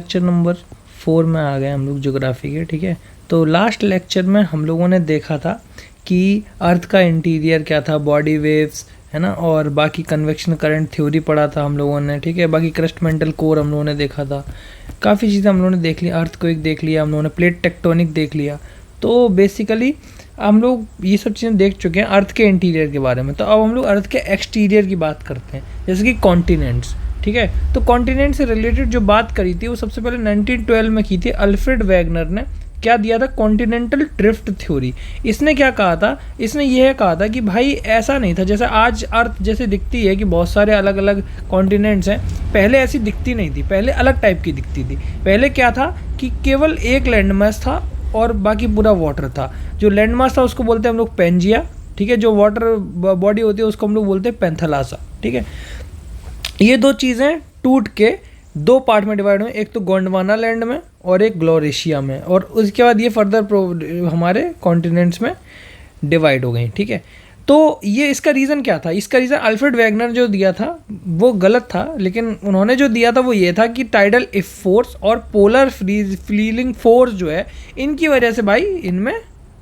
Lecture number 4 में आ गए हम लोग ज्योग्राफी के। ठीक है, तो लास्ट लेक्चर में हम लोगों ने देखा था कि अर्थ का इंटीरियर क्या था, बॉडी वेव्स है ना, और बाकी कन्वेक्शन करंट थ्योरी पढ़ा था हम लोगों ने। ठीक है, बाकी क्रस्ट मेंटल कोर हम लोगों ने देखा था, काफ़ी चीज़ें हम लोगों ने देख ली। अर्थ को एक देख लिया हम लोगों ने, प्लेट टेक्टोनिक देख लिया। तो बेसिकली हम लोग ये सब चीज़ें देख चुके हैं अर्थ के इंटीरियर के बारे में। तो अब हम लोग अर्थ के एक्सटीरियर की बात करते हैं, जैसे कि कॉन्टिनेंट्स। ठीक है, तो कॉन्टिनेंट से रिलेटेड जो बात करी थी वो सबसे पहले 1912 में की थी। अल्फ्रेड वैगनर ने क्या दिया था, कॉन्टिनेंटल ड्रिफ्ट थ्योरी। इसने क्या कहा था, इसने यह कहा था कि भाई ऐसा नहीं था जैसे आज अर्थ जैसे दिखती है कि बहुत सारे अलग अलग कॉन्टिनेंट्स हैं, पहले ऐसी दिखती नहीं थी। पहले अलग टाइप की दिखती थी। पहले क्या था कि केवल एक लैंडमास था और बाकी पूरा वाटर था। जो लैंडमास था उसको बोलते हैं हम लोग पेंजिया। ठीक है, जो वाटर बॉडी होती है उसको हम लोग बोलते हैं पेंथलासा। ठीक है, ये दो चीज़ें टूट के दो पार्ट में डिवाइड हुए, एक तो गोंडवाना लैंड में और एक ग्लोरेशिया में, और उसके बाद ये फर्दर हमारे कॉन्टिनेंट्स में डिवाइड हो गई। ठीक है, तो ये इसका रीज़न क्या था, इसका रीज़न अल्फ्रेड वैगनर जो दिया था वो गलत था, लेकिन उन्होंने जो दिया था वो ये था कि टाइडल इफ फोर्स और पोलर फ्रीलिंग फोर्स जो है, इनकी वजह से भाई इनमें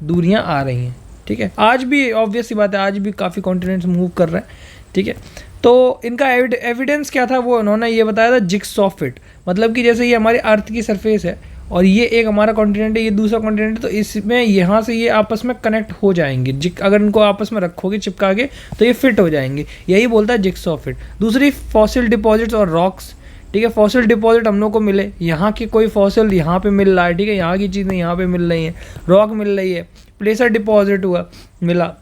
दूरियां आ रही हैं। ठीक है, आज भी ऑब्वियस सी बात है, आज भी काफ़ी कॉन्टिनेंट्स मूव कर रहे हैं। ठीक है, तो इनका एविडेंस क्या था, वो उन्होंने ये बताया था जिक्सॉ फिट। मतलब कि जैसे ये हमारी अर्थ की सरफेस है और ये एक हमारा कॉन्टिनेंट है, ये दूसरा कॉन्टिनेंट है, तो इसमें यहाँ से ये आपस में कनेक्ट हो जाएंगे। अगर इनको आपस में रखोगे चिपका के तो ये फिट हो जाएंगे, यही बोलता है जिक्सॉ फिट। दूसरी फॉसिल डिपॉजिट्स और रॉक्स। ठीक है, फॉसिल डिपॉजिट हम लोग को मिले, यहाँ की कोई फॉसिल यहाँ पे मिल रहा है। ठीक है, यहाँ की चीज़ें यहाँ पे मिल रही हैं, रॉक मिल रही है। प्लेसर डिपॉजिट हुआ मिला,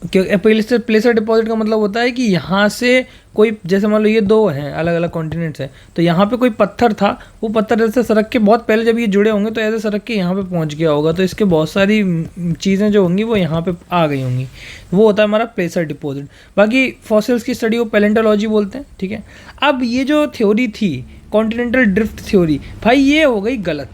क्योंकि प्लेसर डिपॉजिट का मतलब होता है कि यहाँ से कोई, जैसे मान लो ये दो हैं अलग अलग कॉन्टिनेंट्स हैं, तो यहाँ पे कोई पत्थर था, वो पत्थर ऐसे सड़क के बहुत पहले जब ये जुड़े होंगे तो ऐसे सड़क के यहाँ पे पहुँच गया होगा, तो इसके बहुत सारी चीज़ें जो होंगी वो यहाँ पे आ गई होंगी, वो होता है हमारा प्लेसर डिपॉजिट। बाकी फॉसिल्स की स्टडी को पैलेंटोलॉजी बोलते हैं। ठीक है, अब ये जो थ्योरी थी कॉन्टिनेंटल ड्रिफ्ट थ्योरी, भाई ये हो गई गलत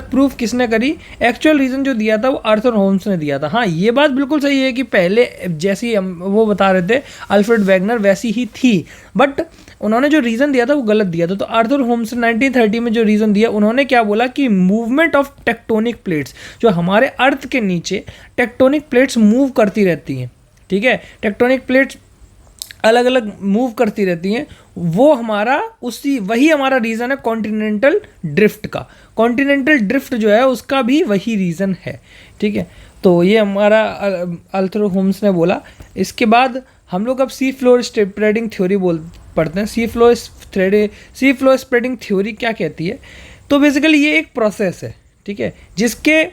प्रूफ किसने करी, एक्चुअल रीज़न जो दिया था वो आर्थर होम्स ने दिया था। हाँ, ये बात बिल्कुल सही है कि पहले जैसी वो बता रहे थे अल्फ्रेड वैगनर वैसी ही थी, बट उन्होंने जो रीज़न दिया था वो गलत दिया था। तो आर्थर होम्स ने 1930 में जो रीज़न दिया, उन्होंने क्या बोला कि मूवमेंट ऑफ टेक्टोनिक प्लेट्स, जो हमारे अर्थ के नीचे टेक्टोनिक प्लेट्स मूव करती रहती हैं। ठीक है, टेक्टोनिक प्लेट्स अलग अलग मूव करती रहती हैं, वो हमारा वही हमारा रीज़न है कॉन्टिनेंटल ड्रिफ्ट का। कॉन्टिनेंटल ड्रिफ्ट जो है उसका भी वही रीज़न है। ठीक है, तो ये हमारा आर्थर होम्स ने बोला। इसके बाद हम लोग अब सी फ्लोर स्प्रेडिंग थ्योरी पढ़ते हैं। सी फ्लोर स्प्रेडिंग थ्योरी क्या कहती है, तो बेसिकली ये एक प्रोसेस है। ठीक है, जिसके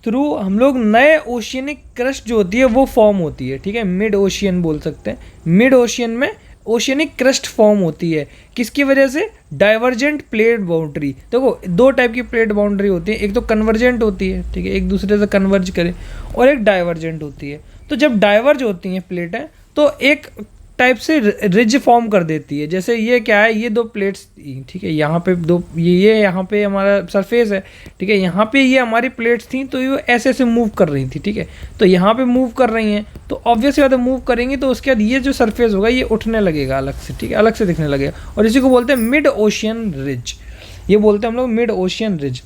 थ्रू हम लोग नए ओशियनिक क्रस्ट जो होती है वो फॉर्म होती है। ठीक है, मिड ओशियन बोल सकते हैं, मिड ओशियन में ओशियनिक क्रस्ट फॉर्म होती है। किसकी वजह से, डाइवर्जेंट प्लेट बाउंड्री। देखो दो टाइप की प्लेट बाउंड्री होती है, एक तो कन्वर्जेंट होती है, ठीक है, एक दूसरे से कन्वर्ज करे, और एक डाइवर्जेंट होती है। तो जब डाइवर्ज होती हैं प्लेटें तो एक टाइप से रिज फॉर्म कर देती है। जैसे ये क्या है, ये दो प्लेट्स, ठीक है, यहाँ पे दो, ये यहाँ पे हमारा सरफेस है। ठीक है, यहाँ पे ये हमारी प्लेट्स थी तो ये ऐसे ऐसे मूव कर रही थी। ठीक है, तो यहाँ पे मूव कर रही हैं तो ऑब्वियसली बात है मूव करेंगी तो उसके बाद ये जो सरफेस होगा ये उठने लगेगा अलग से। ठीक है, अलग से दिखने लगेगा, और इसी को बोलते हैं मिड ओशियन रिज। ये बोलते हैं हम लोग मिड ओशियन रिज।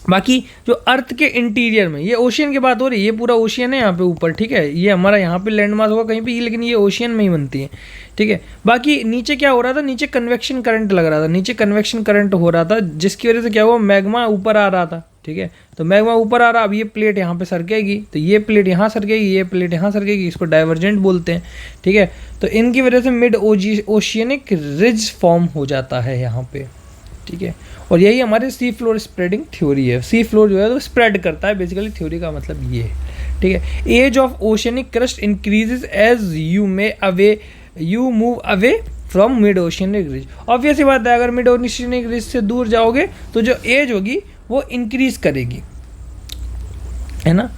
बाकी जो अर्थ के इंटीरियर में, ये ओशियन की बात हो रही है, ये पूरा ओशियन है यहाँ पे ऊपर। ठीक है, ये हमारा यहाँ पे लैंडमास होगा कहीं पे, लेकिन ये ओशियन में ही बनती है। ठीक है, बाकी नीचे क्या हो रहा था, नीचे कन्वेक्शन करंट लग रहा था, नीचे कन्वेक्शन करंट हो रहा था, जिसकी वजह से क्या हुआ, मैग्मा ऊपर आ रहा था। ठीक है, तो मैग्मा ऊपर आ रहा, अब ये प्लेट यहाँ पे सरकेगी तो ये प्लेट यहाँ सरकेगी, ये प्लेट यहाँ सरकेगी, इसको डाइवर्जेंट बोलते हैं। ठीक है, तो इनकी वजह से मिड ओशियनिक रिज फॉर्म हो जाता है यहाँ पे। ठीक है, और यही हमारे सी फ्लोर स्प्रेडिंग थ्योरी है। सी फ्लोर जो है तो स्प्रेड करता है, बेसिकली थ्योरी का मतलब ये है। ठीक है, age of oceanic crust increases as you move away from mid oceanic ridge. Obviously बात है, अगर मिड ओशियनिक रिज से दूर जाओगे तो जो एज होगी वो इंक्रीज करेगी, है ना।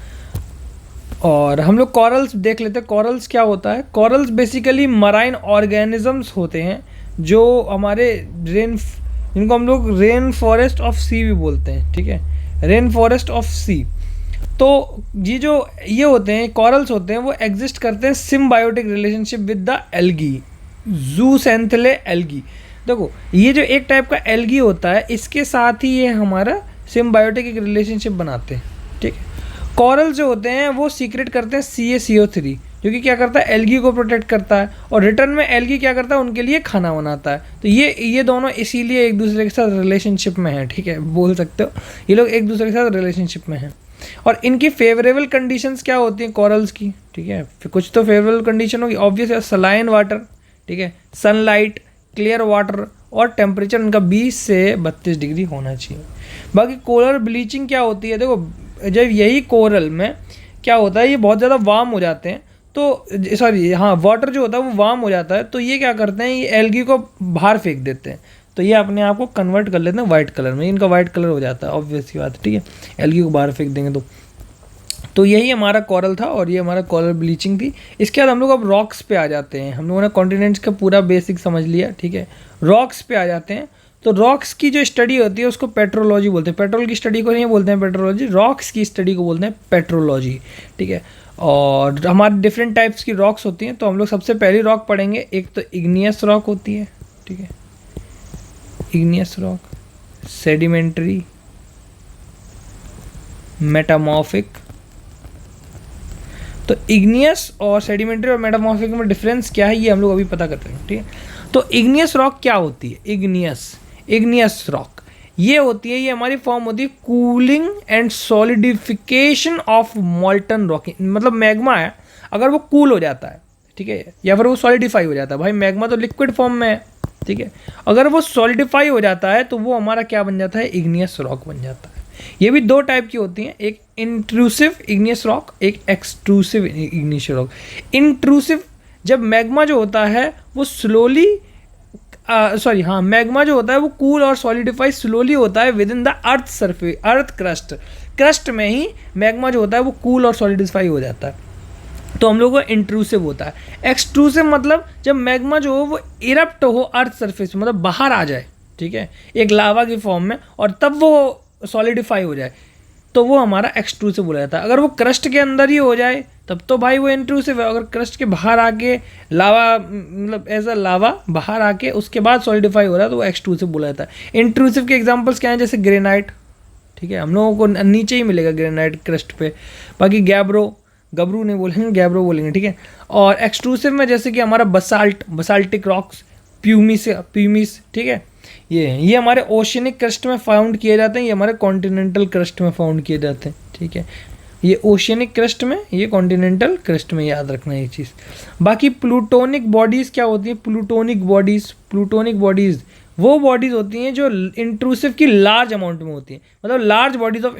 और हम लोग कॉरल्स देख लेते हैं। कॉरल्स क्या होता है, कॉरल्स बेसिकली मराइन ऑर्गेनिजम्स होते हैं जो हमारे जिनको हम लोग रेन फॉरेस्ट ऑफ सी भी बोलते हैं। ठीक है, रेन फॉरेस्ट ऑफ सी। तो ये होते हैं कॉरल्स होते हैं, वो एग्जिस्ट करते हैं symbiotic relationship with the algae, zooxanthellae algae. देखो ये जो एक टाइप का एल्गी होता है, इसके साथ ही ये हमारा सिम्बायोटिक एक रिलेशनशिप बनाते हैं, ठीक है। कॉरल जो होते हैं वो सीक्रेट करते हैं CaCO3, जो कि क्या करता है, एल्गी को प्रोटेक्ट करता है, और रिटर्न में एल्गी क्या करता है, उनके लिए खाना बनाता है। तो ये दोनों इसीलिए एक दूसरे के साथ रिलेशनशिप में हैं, ठीक है, बोल सकते हो ये लोग एक दूसरे के साथ रिलेशनशिप में हैं। और इनकी फेवरेबल कंडीशंस क्या होती हैं कॉरल्स की, ठीक है, फिर कुछ तो फेवरेबल कंडीशन होगी, ऑब्वियस है, सलाइन वाटर, ठीक है, सनलाइट, क्लियर वाटर, और टेम्परेचर उनका 20 से 32 डिग्री होना चाहिए। बाकी कोरल ब्लीचिंग क्या होती है, देखो जब यही कोरल में क्या होता है, ये बहुत ज़्यादा वार्म हो जाते हैं, तो सॉरी हाँ, वाटर जो होता है वो वार्म हो जाता है, तो ये क्या करते हैं, ये एल्गी को बाहर फेंक देते हैं, तो ये अपने आप को कन्वर्ट कर लेते हैं वाइट कलर में, इनका वाइट कलर हो जाता है, ऑब्वियस सी बात है, ठीक है, एल्गी को बाहर फेंक देंगे तो यही हमारा कॉरल था और ये हमारा कॉरल ब्लीचिंग थी। इसके बाद हम लोग अब रॉक्स पे आ जाते हैं। हम लोगों ने कॉन्टिनेंट्स का पूरा बेसिक समझ लिया, ठीक है, रॉक्स पे आ जाते हैं। तो रॉक्स की जो स्टडी होती है उसको पेट्रोलॉजी बोलते हैं। पेट्रोल की स्टडी को नहीं बोलते हैं पेट्रोलॉजी, रॉक्स की स्टडी को बोलते हैं पेट्रोलॉजी, ठीक है। और हमारे डिफरेंट टाइप्स की रॉक्स होती हैं, तो हम लोग सबसे पहली रॉक पढ़ेंगे, एक तो इग्नियस रॉक होती है, ठीक है, इग्नियस रॉक, सेडिमेंट्री, मेटामॉर्फिक। तो इग्नियस और सेडिमेंट्री और मेटामॉर्फिक में डिफरेंस क्या है ये हम लोग अभी पता करते हैं, ठीक है। तो इग्नियस रॉक क्या होती है, इग्नियस रॉक ये होती है, ये हमारी फॉर्म होती है cooling and solidification of मॉल्टन rock. मतलब मैग्मा है, अगर वो कूल हो जाता है, ठीक है, या फिर वो सॉलिडिफाई हो जाता है, भाई मैग्मा तो लिक्विड फॉर्म में है, ठीक है, अगर वो सॉलिडिफाई हो जाता है तो वो हमारा क्या बन जाता है, इग्नियस रॉक बन जाता है। ये भी दो टाइप की होती हैं, एक इंट्रूसिव इग्नियस रॉक, एक एक्सट्रूसिव इग्नियस रॉक। इंट्रूसिव जब मैग्मा जो होता है वो स्लोली मैग्मा जो होता है वो कूल और सॉलिडिफाई स्लोली होता है with in the earth surface, earth crust में ही मैग्मा जो होता है वो कूल और सॉलिडिफाई हो जाता है, तो हम लोग को इंट्रूसिव होता है। एक्सट्रूसिव मतलब जब मैग्मा जो हो वो इरप्ट हो अर्थ सरफेस में, मतलब बाहर आ जाए, ठीक है, एक लावा की फॉर्म में, और तब वो सॉलिडिफाई हो जाए, तो वो हमारा एक्सट्रूसिव बोला जाता है। अगर वो क्रस्ट के अंदर ही हो जाए तब तो भाई वो इंट्रूसिव है। अगर क्रस्ट के बाहर आके लावा, मतलब एज अ लावा बाहर आके उसके बाद सॉलिडिफाई हो रहा है तो वो एक्सट्रूसिव बोला जाता है। इंट्रूसिव के एग्जांपल्स क्या हैं, जैसे ग्रेनाइट, ठीक है, हम लोगों को नीचे ही मिलेगा ग्रेनाइट क्रस्ट पे। बाकी गबरू नहीं बोलेंगे, गैब्रो बोलेंगे, ठीक है। और एक्सट्रूसिव में जैसे कि हमारा बसाल्टिक रॉक्स, प्यूमिस, ठीक है, ये हमारे ओशियनिक क्रस्ट में फाउंड किए जाते हैं, ये हमारे कॉन्टिनेंटल क्रस्ट में फाउंड किए जाते हैं, ठीक है, ये ओशियनिक क्रस्ट में, ये कॉन्टिनेंटल क्रस्ट में, याद रखना ये चीज़। बाकी प्लूटोनिक बॉडीज़ क्या होती हैं, प्लूटोनिक बॉडीज़ वो बॉडीज़ होती हैं जो इंट्रूसिव की लार्ज अमाउंट में होती हैं, मतलब लार्ज बॉडीज़ ऑफ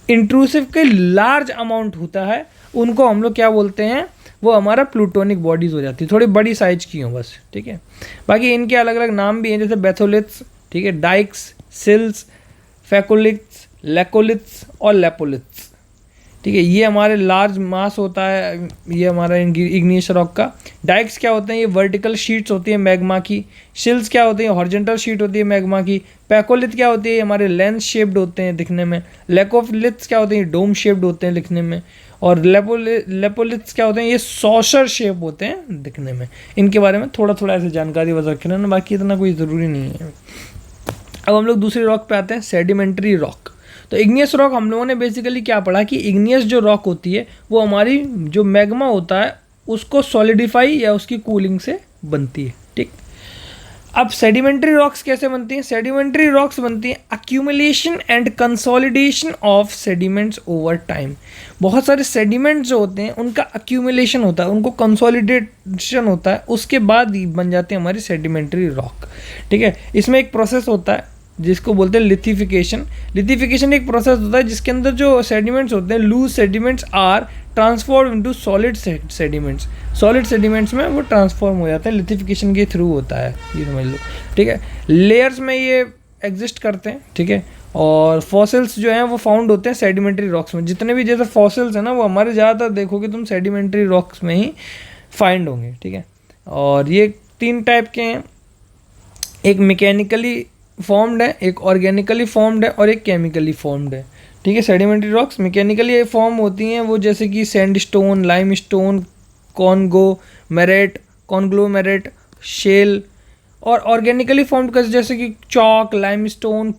इंट्रूसिव के लार्ज अमाउंट होता है, उनको हम लोग क्या बोलते हैं, वो हमारा प्लूटोनिक बॉडीज़ हो जाती है, थोड़ी बड़ी साइज की हो बस, ठीक है। बाकी इनके अलग अलग नाम भी हैं, जैसे बेथोलिथ्स, ठीक है, डाइक्स, सिल्स, फैकोलिथ्स, लेकोलिथ्स और लेपोलिथ्स, ठीक है। ये हमारे लार्ज मास होता है, ये हमारा इग्नियस रॉक का। डाइक्स क्या होते हैं, ये वर्टिकल शीट्स होती है मैग्मा की। शिल्स क्या होती है, हॉरिजॉन्टल शीट होती है मैग्मा की। पैकोलिथ क्या होती है, ये हमारे लेंस शेप्ड होते हैं दिखने में। लेकोलिथ्स क्या होते हैं, डोम शेप्ड होते हैं दिखने में। और लेपोलिथ्स क्या होते हैं, ये सॉसर शेप होते हैं दिखने में। इनके बारे में थोड़ा थोड़ा ऐसे जानकारी बस रखना ना, बाकी इतना कोई ज़रूरी नहीं है। अब हम लोग दूसरी रॉक पे आते हैं, सेडिमेंट्री रॉक। तो इग्नियस रॉक हम लोगों ने बेसिकली क्या पढ़ा कि इग्नियस जो रॉक होती है वो हमारी जो मैग्मा होता है उसको सॉलिडिफाई या उसकी कूलिंग से बनती है, ठीक। अब सेडिमेंट्री रॉक्स कैसे बनती हैं, सेडिमेंट्री रॉक्स बनती हैं accumulation and consolidation of sediments over time. बहुत सारे सेडिमेंट्स जो होते हैं उनका अक्यूमुलेशन होता है, उनको कंसोलिडेशन होता है, उसके बाद बन जाते हैं हमारी सेडिमेंट्री रॉक, ठीक है। इसमें एक प्रोसेस होता है जिसको बोलते हैं लिथिफिकेशन एक प्रोसेस होता है जिसके अंदर जो सेडिमेंट्स होते हैं, loose sediments are transform into solid sediments में वो ट्रांसफॉर्म हो जाते हैं, लिथिफिकेशन के थ्रू होता है, ये समझ लो, ठीक है। लेयर्स में ये एग्जिस्ट करते हैं, ठीक है। और फॉसिल्स जो हैं वो फाउंड होते हैं सेडिमेंट्री रॉक्स में। जितने भी जैसे फॉसिल्स हैं ना वो हमारे ज़्यादातर देखोगे तुम सेडिमेंट्री रॉक्स में ही फाइंड होंगे, ठीक है। और ये 3 टाइप के हैं, एक मैकेनिकली फॉर्म्ड है, एक ऑर्गेनिकली फॉर्म्ड है और एक केमिकली फॉर्म्ड है, ठीक है। सेडिमेंट्री रॉक्स मैकेनिकली फॉर्म होती हैं वो जैसे कि सैंडस्टोन, लाइमस्टोन, कॉन्ग्लोमेरेट, शेल और ऑर्गेनिकली फॉर्म्ड जैसे कि चॉक, लाइमस्टोन,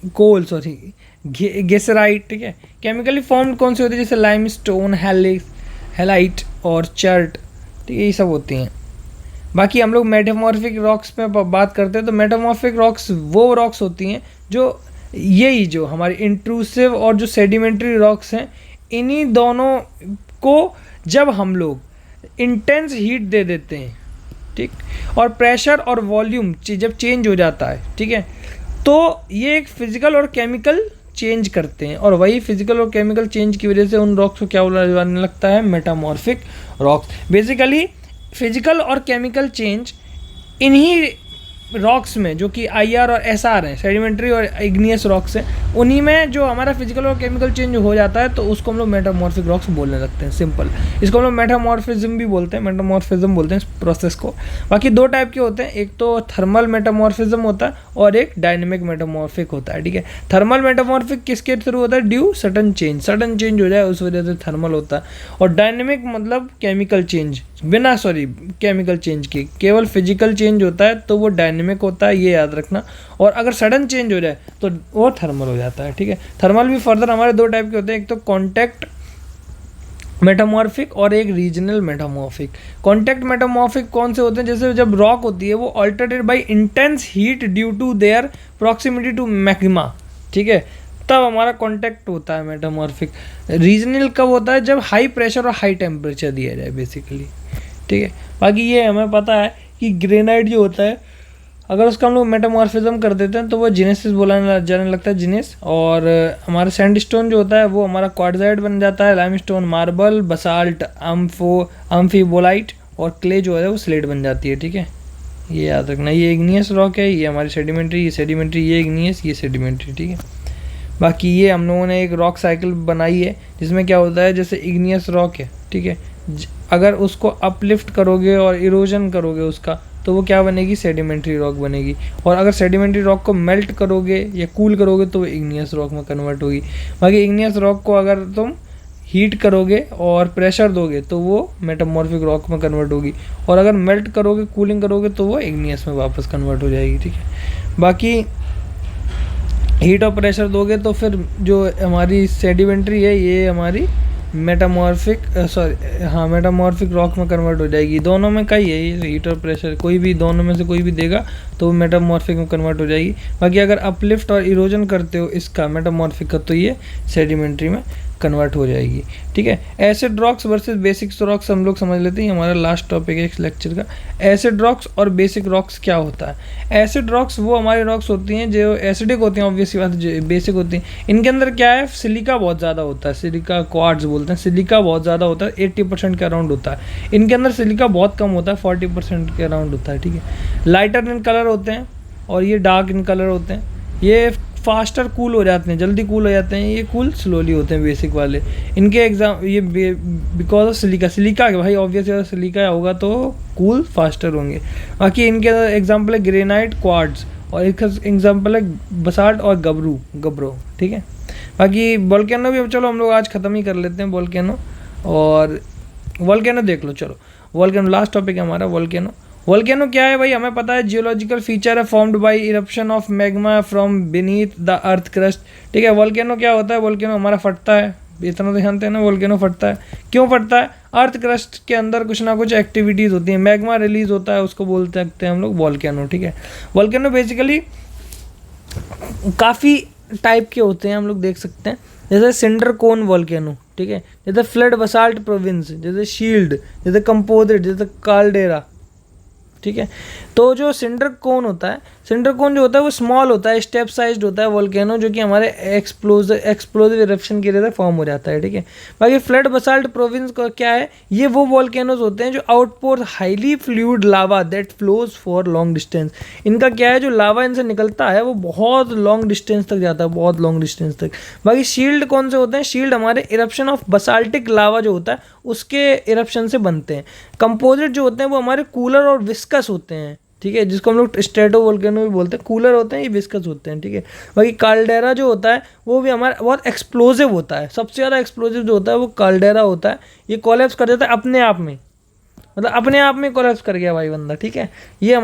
कोल सॉरी गेसराइट, ठीक है। केमिकली फॉर्म्ड कौन से होते हैं, जैसे लाइमस्टोन, हैलाइट और चर्ट, ठीक है, ये सब होती हैं। बाकी हम लोग मेटामॉर्फिक रॉक्स में बात करते हैं, तो मेटामॉर्फिक रॉक्स वो रॉक्स होती हैं जो यही जो हमारी इंट्रूसिव और जो सेडिमेंट्री रॉक्स हैं, इन्हीं दोनों को जब हम लोग इंटेंस हीट दे देते हैं, ठीक, और प्रेशर और वॉल्यूम जब चेंज हो जाता है, ठीक है, तो ये एक फिजिकल और केमिकल चेंज करते हैं, और वही फिजिकल और केमिकल चेंज की वजह से उन रॉक्स को क्या बोलने लगता है, मेटामॉर्फिक रॉक्स। बेसिकली फिजिकल और केमिकल चेंज इन्हीं रॉक्स में, जो कि IR और SR हैं, सेडिमेंट्री और इग्नियस रॉक्स हैं, उन्हीं में जो हमारा फिजिकल और केमिकल चेंज हो जाता है, तो उसको हम लोग मेटामॉर्फिक रॉक्स बोलने लगते हैं, सिंपल। इसको हम लोग मेटामॉर्फिज्म भी बोलते हैं, मेटामॉर्फिज्म बोलते हैं इस प्रोसेस को। बाकी दो टाइप के होते हैं, एक तो थर्मल मेटामॉर्फिज्म होता है और एक डायनेमिक मेटामॉर्फिक होता है, ठीक है। थर्मल मेटामॉर्फिक किसके थ्रू होता है, ड्यू सडन चेंज हो जाए उस वजह से थर्मल होता है, और डायनेमिक मतलब केमिकल चेंज, केमिकल चेंज के, केवल फिजिकल चेंज होता है तो वो डायनेमिक होता है, ये याद रखना। और अगर सडन चेंज हो जाए तो वो थर्मल हो जाता है, ठीक है। थर्मल भी फर्दर हमारे दो टाइप के होते हैं, एक तो कॉन्टैक्ट मेटामॉर्फिक और एक रीजनल मेटामॉर्फिक। कॉन्टैक्ट मेटामॉर्फिक कौन से होते हैं, जैसे जब रॉक होती है वो altered by intense heat due to their proximity to magma, ठीक है, तब हमारा कॉन्टैक्ट होता है मेटामॉर्फिक। रीजनल कब होता है, जब हाई प्रेशर और हाई टेम्परेचर दिया जाए बेसिकली, ठीक है। बाकी ये हमें पता है कि ग्रेनाइट जो होता है, अगर उसका हम लोग मेटामॉर्फिज्म कर देते हैं तो वो जिनेसिस बोला जाने लगता है, जिनेस। और हमारा सैंडस्टोन जो होता है वो हमारा क्वार्टजाइट बन जाता है, लाइमस्टोन मार्बल, बसाल्ट अम्फीबोलाइट, और क्ले जो है वो स्लेट बन जाती है, ठीक है। ये याद रखना, ये इग्नियस रॉक है, ये हमारी सेडिमेंट्री, ये इग्नियस, ये सेडिमेंट्री, ठीक है। बाकी ये हम लोगों ने एक रॉक साइकिल बनाई है, जिसमें क्या होता है, जैसे इग्नियस रॉक है, ठीक है, अगर उसको अपलिफ्ट करोगे और इरोजन करोगे उसका, तो वो क्या बनेगी, सेडिमेंट्री रॉक बनेगी। और अगर सेडिमेंट्री रॉक को मेल्ट करोगे या कूल करोगे तो वो इग्नियस रॉक में कन्वर्ट होगी। बाकी इग्नियस रॉक को अगर तुम हीट करोगे और प्रेशर दोगे तो वो मेटामॉर्फिक रॉक में कन्वर्ट होगी, और अगर मेल्ट करोगे, कूलिंग करोगे, तो वो इग्नियस में वापस कन्वर्ट हो जाएगी, ठीक है। बाकी हीट और प्रेशर दोगे तो फिर जो हमारी सेडिमेंट्री है ये हमारी मेटामॉर्फिक मेटामॉर्फिक रॉक में कन्वर्ट हो जाएगी। दोनों में का ही है ये, हीट और प्रेशर, कोई भी दोनों में से कोई भी देगा तो वो मेटामॉर्फिक में कन्वर्ट हो जाएगी। बाकी अगर अपलिफ्ट और इरोजन करते हो इसका मेटामॉर्फिक का, तो ये सेडिमेंट्री में कन्वर्ट हो जाएगी, ठीक है। Acid rocks versus basic rocks हम लोग समझ लेते हैं, हमारा लास्ट टॉपिक है इस लेक्चर का। एसिड रॉक्स और बेसिक रॉक्स क्या होता है। एसिड रॉक्स वो हमारी रॉक्स होती हैं जो एसिडिक होती हैं, ऑब्वियसली बात, जो बेसिक होती हैं। इनके अंदर क्या है, सिलिका बहुत ज़्यादा होता है, सिलिका क्वार्ट्ज बोलते हैं, सिलिका बहुत ज़्यादा होता है, 80% के अराउंड होता है। इनके अंदर सिलिका बहुत कम होता है, 40% के अराउंड होता है, ठीक है। लाइटर इन कलर होते हैं और ये डार्क इन कलर होते हैं। ये फास्टर कूल हो जाते हैं, जल्दी कूल हो जाते हैं, ये कूल स्लोली होते हैं बेसिक वाले। इनके एग्जाम ये बिकॉज ऑफ सिलिका के भाई, ऑब्वियसली सिलिका होगा तो कूल फास्टर होंगे। बाकी इनके एग्जाम्पल है ग्रेनाइट, क्वार्ट्ज, और एक एग्जाम्पल है बसाल्ट और गब्रो, ठीक है। बाकी वोल्केनो भी चलो हम लोग आज ख़त्म ही कर लेते हैं वोल्केनो, और वोल्केनो देख लो, चलो वोल्केनो लास्ट टॉपिक है हमारा। वोल्केनो क्या है भाई, हमें पता है जियोलॉजिकल फीचर है formed by eruption of magma from beneath the earth crust, ठीक है। वोल्केनो क्या होता है, वोल्केनो हमारा फटता है, इतना तो जानते हैं ना, वोल्केनो फटता है। क्यों फटता है, अर्थ क्रस्ट के अंदर कुछ ना कुछ एक्टिविटीज़ होती हैं, मैग्मा रिलीज होता है, उसको बोलते हैं हम लोग वोल्केनो, ठीक है। वोल्केनो बेसिकली काफ़ी टाइप के होते हैं, हम लोग देख सकते हैं, जैसे सिंडर कोन वोल्केनो, ठीक है, जैसे फ्लड बसाल्ट प्रोविंस, जैसे शील्ड, जैसे कंपोजिट, जैसे काल्डेरा, ठीक है। तो जो सिंडर कोन होता है, सिंडर कोन जो होता है वो स्मॉल होता है, स्टेप साइज्ड होता है वोल्केनो, जो कि हमारे एक्सप्लोजिव इरप्शन की वजह से फॉर्म हो जाता है, ठीक है। बाकी फ्लड बसाल्ट प्रोविंस का क्या है, ये वो वोल्केनोज होते हैं जो outpour highly fluid lava that flows for long distance. इनका क्या है, जो लावा इनसे निकलता है वो बहुत लॉन्ग डिस्टेंस तक जाता है, बहुत लॉन्ग डिस्टेंस तक। बाकी शील्ड कौन से होते हैं, शील्ड हमारे इरप्शन ऑफ बसाल्टिक लावा जो होता है उसके इरप्शन से बनते हैं। कंपोजिट जो होते हैं वो हमारे कूलर और विस्कस होते हैं, ठीक है, जिसको हम लोग स्ट्रेटो वोल्केनो भी बोलते हैं। कूलर होते हैं, ये विस्कस होते हैं, ठीक है। बाकी काल्डेरा जो होता है वो भी हमारा बहुत एक्सप्लोजिव होता है, सबसे ज़्यादा एक्सप्लोजिव जो होता है वो काल्डेरा होता है। ये कोलैप्स कर देता है अपने आप में, मतलब अपने आप में कोलैप्स कर गया भाई बंदा, ठीक है। ये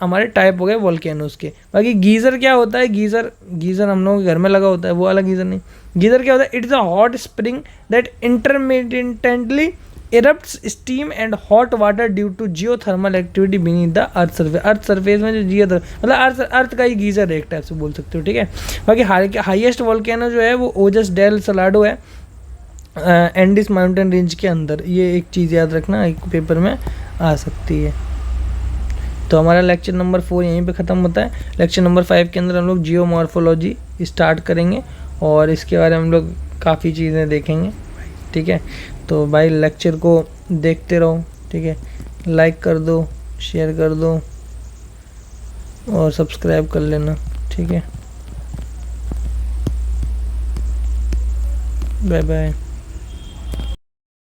हमारे टाइप हो गए वोल्केनोस के। बाकी गीज़र क्या होता है, गीज़र हम लोगों के घर में लगा होता है, वो वाला गीज़र नहीं। गीज़र क्या होता है, it is a hot spring that intermittently erupts steam and hot water due to geothermal activity beneath the earth surface. Earth surface में जो मतलब अर्थ का ही गीज़र है एक टाइप से बोल सकते हो, ठीक है। बाकी हाईएस्ट वोल्केनो जो है वो ओजस डेल सलाडो है, एंडिस माउंटेन रेंज के अंदर। ये एक चीज़ याद रखना, एक पेपर में आ सकती है। तो हमारा लेक्चर नंबर 4 यहीं पे ख़त्म होता है। लेक्चर नंबर 5 के अंदर हम लोग जियोमॉर्फोलॉजी स्टार्ट करेंगे और इसके बारे में हम लोग काफ़ी चीज़ें देखेंगे, ठीक है। तो भाई लेक्चर को देखते रहो, ठीक है। लाइक कर दो, शेयर कर दो और सब्सक्राइब कर लेना, ठीक है। Bye bye.